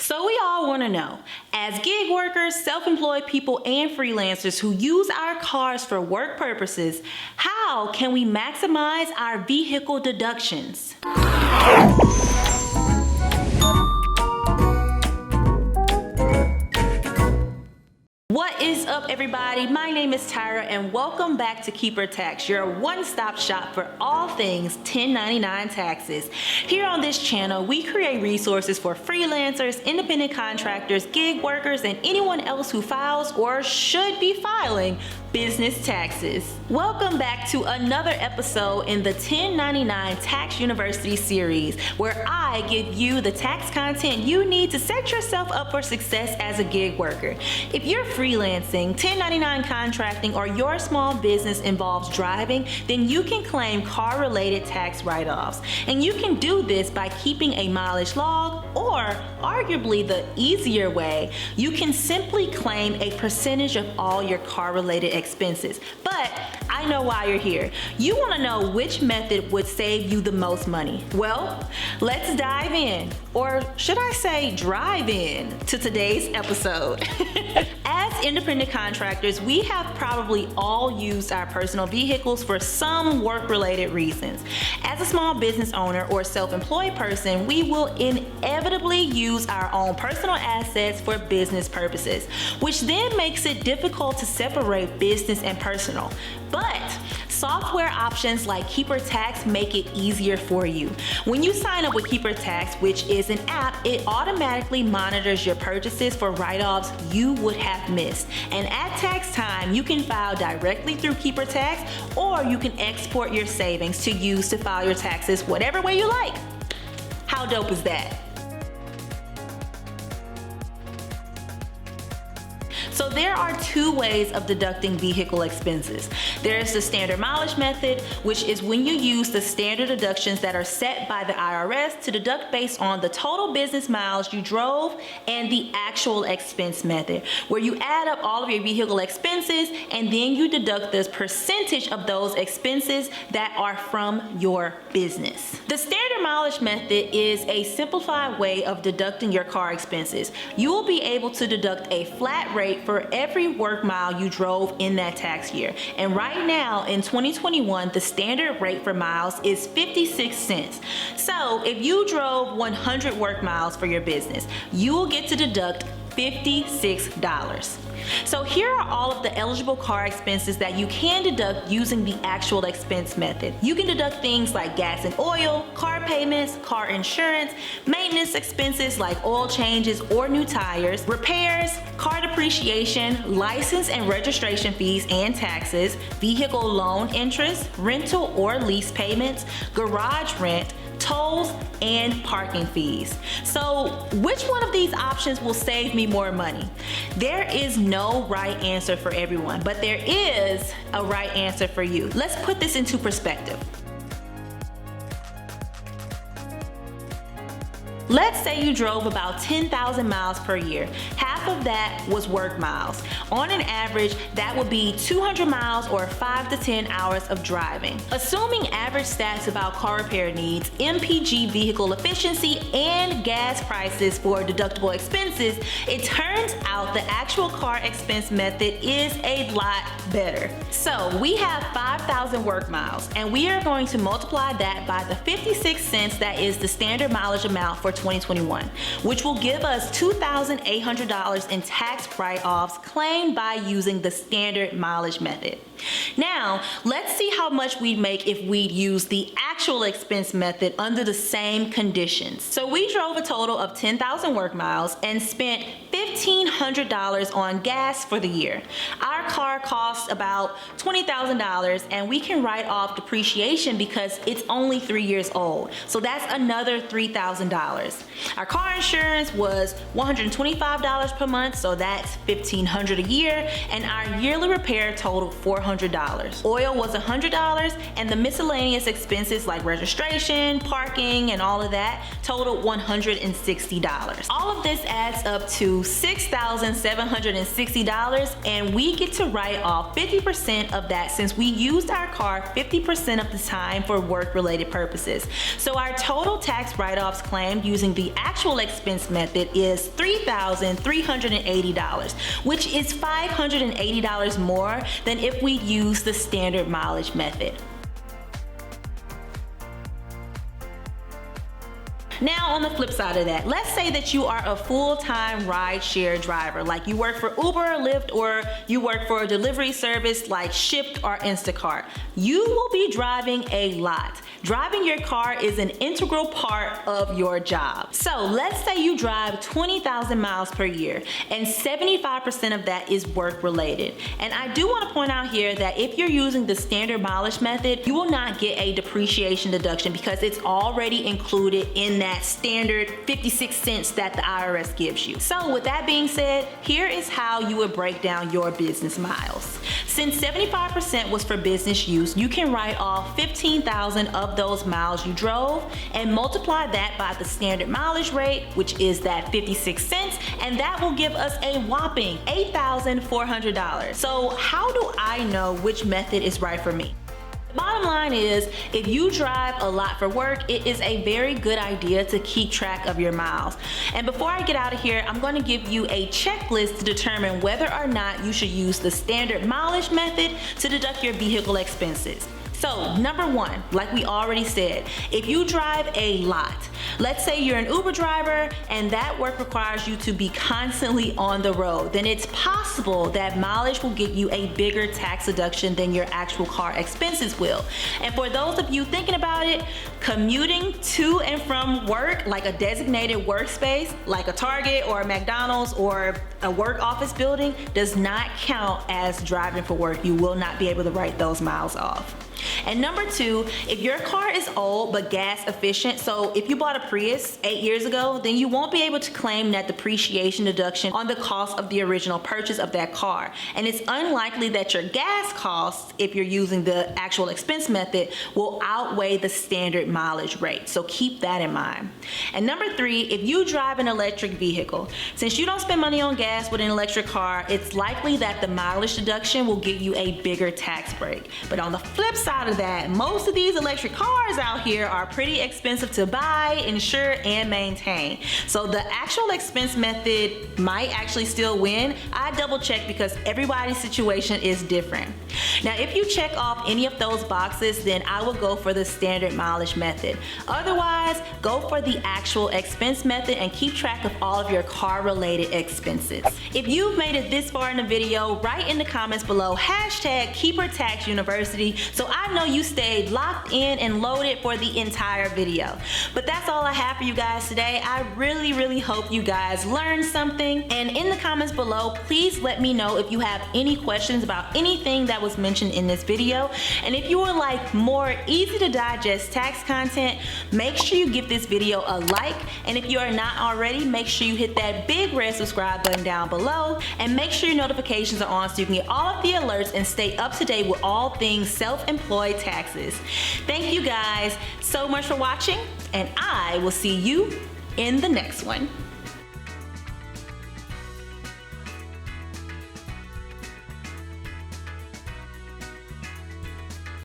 So we all want to know, as gig workers, self-employed people, and freelancers who use our cars for work purposes, how can we maximize our vehicle deductions? What is up, everybody? My name is Tyra and welcome back to Keeper Tax, your one-stop shop for all things 1099 taxes. Here on this channel, we create resources for freelancers, independent contractors, gig workers, and anyone else who files or should be filing business taxes. Welcome back to another episode in the 1099 Tax University series, where I give you the tax content you need to set yourself up for success as a gig worker. If you're freelancing, 1099 contracting, or your small business involves driving, then you can claim car-related tax write-offs. And you can do this by keeping a mileage log, or arguably the easier way, you can simply claim a percentage of all your car-related expenses. But I know why you're here. You want to know which method would save you the most money. Well, let's dive in, or should I say drive in, to today's episode. As independent contractors, we have probably all used our personal vehicles for some work-related reasons. As a small business owner or self-employed person, we will inevitably use our own personal assets for business purposes, which then makes it difficult to separate business and personal. But software options like Keeper Tax make it easier for you. When you sign up with Keeper Tax, which is an app, it automatically monitors your purchases for write-offs you would have missed. And at tax time, you can file directly through Keeper Tax, or you can export your savings to use to file your taxes whatever way you like. How dope is that? So there are two ways of deducting vehicle expenses. There is the standard mileage method, which is when you use the standard deductions that are set by the IRS to deduct based on the total business miles you drove, and the actual expense method, where you add up all of your vehicle expenses and then you deduct the percentage of those expenses that are from your business. The standard mileage method is a simplified way of deducting your car expenses. You will be able to deduct a flat rate for every work mile you drove in that tax year. And right now in 2021, the standard rate for miles is 56 cents. So if you drove 100 work miles for your business, you will get to deduct $56. So here are all of the eligible car expenses that you can deduct using the actual expense method. You can deduct things like gas and oil, car payments, car insurance, maintenance expenses like oil changes or new tires, repairs, car depreciation, license and registration fees and taxes, vehicle loan interest, rental or lease payments, garage rent, tolls, and parking fees. So which one of these options will save me more money? There is no right answer for everyone, but there is a right answer for you. Let's put this into perspective. Let's say you drove about 10,000 miles per year. Half of that was work miles. On an average, that would be 200 miles or 5 to 10 hours of driving. Assuming average stats about car repair needs, MPG vehicle efficiency, and gas prices for deductible expenses, it turns out the actual car expense method is a lot better. So we have 5,000 work miles, and we are going to multiply that by the 56 cents that is the standard mileage amount for 2021, which will give us $2,800 in tax write-offs claimed by using the standard mileage method. Now, let's see how much we'd make if we'd use the actual expense method under the same conditions. So we drove a total of 10,000 work miles and spent $1,500 on gas for the year. Our car costs about $20,000, and we can write off depreciation because it's only 3 years old. So that's another $3,000. Our car insurance was $125 per month, so that's $1,500 a year, and our yearly repair totaled $400. Oil was $100, and the miscellaneous expenses like registration, parking, and all of that totaled $160. All of this adds up to $6,760, and we get to to write off 50% of that since we used our car 50% of the time for work-related purposes. So our total tax write-offs claimed using the actual expense method is $3,380, which is $580 more than if we use the standard mileage method. Now on the flip side of that, let's say that you are a full-time rideshare driver, like you work for Uber or Lyft, or you work for a delivery service like Shipt or Instacart. You will be driving a lot. Driving your car is an integral part of your job. So let's say you drive 20,000 miles per year and 75% of that is work related. And I do want to point out here that if you're using the standard mileage method, you will not get a depreciation deduction because it's already included in that standard 56 cents that the IRS gives you. So with that being said, here is how you would break down your business miles. Since 75% was for business use, you can write off 15,000 of those miles you drove and multiply that by the standard mileage rate, which is that 56 cents, and that will give us a whopping $8,400. So how do I know which method is right for me? The bottom line is, if you drive a lot for work, it is a very good idea to keep track of your miles. And before I get out of here, I'm going to give you a checklist to determine whether or not you should use the standard mileage method to deduct your vehicle expenses. So number one, like we already said, if you drive a lot, let's say you're an Uber driver and that work requires you to be constantly on the road, then it's possible that mileage will get you a bigger tax deduction than your actual car expenses will. And for those of you thinking about it, commuting to and from work, like a designated workspace, like a Target or a McDonald's or a work office building, does not count as driving for work. You will not be able to write those miles off. And number two, if your car is old but gas efficient, so if you bought a Prius 8 years ago, then you won't be able to claim that depreciation deduction on the cost of the original purchase of that car. And it's unlikely that your gas costs, if you're using the actual expense method, will outweigh the standard mileage rate. So keep that in mind. And number three, if you drive an electric vehicle, since you don't spend money on gas with an electric car, it's likely that the mileage deduction will give you a bigger tax break. But on the flip side of that, most of these electric cars out here are pretty expensive to buy, insure, and maintain. So the actual expense method might actually still win. I double check because everybody's situation is different. Now, if you check off any of those boxes, then I would go for the standard mileage method. Otherwise, go for the actual expense method and keep track of all of your car-related expenses. If you've made it this far in the video, write in the comments below #KeeperTaxUniversity so I know you stayed locked in and loaded for the entire video. But that's all I have for you guys today. I really hope you guys learned something. And in the comments below, please let me know if you have any questions about anything that was mentioned in this video. And if you would like more easy to digest tax content, make sure you give this video a like. And if you are not already, make sure you hit that big red subscribe button down below. And make sure your notifications are on so you can get all of the alerts and stay up to date with all things self-employed taxes. Thank you guys so much for watching, and I will see you in the next one.